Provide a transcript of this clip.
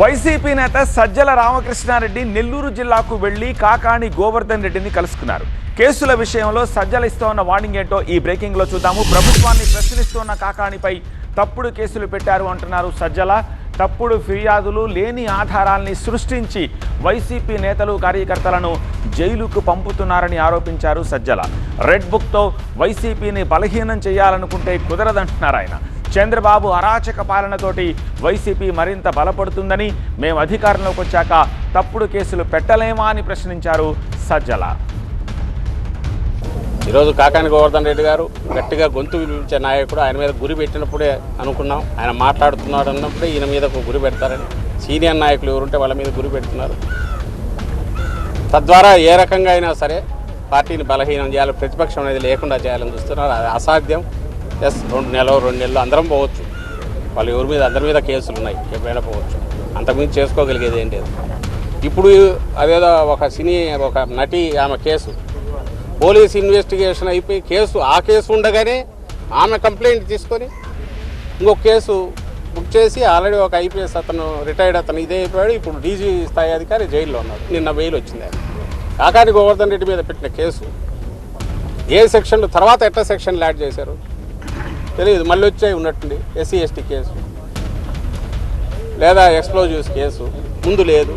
YCP నేత సజ్జల రామకృష్ణారెడ్డి నెల్లూరు జిల్లాకు వెళ్లి కాకాణి గోవర్ధన్ రెడ్డిని కలుసుకున్నారు. కేసుల విషయంలో సజ్జల ఇస్తున్న వార్నింగ్ ఏంటో ఈ బ్రేకింగ్ లో చూద్దాము. ప్రభుత్వాన్ని ప్రశ్నిస్తున్న కాకాణిపై తప్పుడు కేసులు పెట్టారు అంటున్నారు సజ్జల. తప్పుడు ఫిర్యాదులు, లేని ఆధారాల్ని సృష్టించి వైసీపీ నేతలు, కార్యకర్తలను జైలుకు పంపుతున్నారని ఆరోపించారు సజ్జల. రెడ్ బుక్తో వైసీపీని బలహీనం చేయాలనుకుంటే కుదరదంటున్నారు ఆయన. చంద్రబాబు అరాచక పాలనతోటి వైసీపీ మరింత బలపడుతుందని, మేము అధికారంలోకి వచ్చాక తప్పుడు కేసులు పెట్టలేమా అని ప్రశ్నించారు సజ్జల. ఈరోజు కాకాని గోవర్ధన్ రెడ్డి గారు గట్టిగా గొంతు వినిపించే నాయకుడు. ఆయన మీద గురి పెట్టినప్పుడే అనుకున్నాం, ఆయన మాట్లాడుతున్నాడు అన్నప్పుడే ఈయన మీద గురి పెడతారని. సీనియర్ నాయకులు ఎవరుంటే వాళ్ళ మీద గురి పెడుతున్నారు. తద్వారా ఏ రకంగా అయినా సరే పార్టీని బలహీనం చేయాలి, ప్రతిపక్షం అనేది లేకుండా చేయాలని చూస్తున్నారు. అది అసాధ్యం. ఎస్, 2 నెలలు అందరం పోవచ్చు. వాళ్ళు ఎవరి మీద, అందరి మీద కేసులు ఉన్నాయి, ఎప్పుడైనా పోవచ్చు. అంతకుమించి చేసుకోగలిగేది ఏంటి? ఇప్పుడు అదేదో ఒక నటి ఆమె కేసు పోలీస్ ఇన్వెస్టిగేషన్ అయిపోయి ఆ కేసు ఉండగానే ఆమె కంప్లైంట్ తీసుకొని ఇంకొక కేసు బుక్ చేసి ఆల్రెడీ ఒక ఐపీఎస్ అతను, రిటైర్డ్ అతను ఇదే అయిపోయాడు. ఇప్పుడు డీజీ స్థాయి అధికారి జైల్లో ఉన్నాడు. నిన్న బెయిల్ వచ్చింది. కాకాని గోవర్ధన్ రెడ్డి మీద పెట్టిన కేసు ఏ సెక్షన్లు తర్వాత ఎట్లా సెక్షన్లు యాడ్ చేశారు తెలియదు. మళ్ళీ వచ్చాయి ఉన్నట్టుండి. SC ST కేసు లేదా ఎక్స్ప్లోజివ్స్ కేసు ముందు లేదు.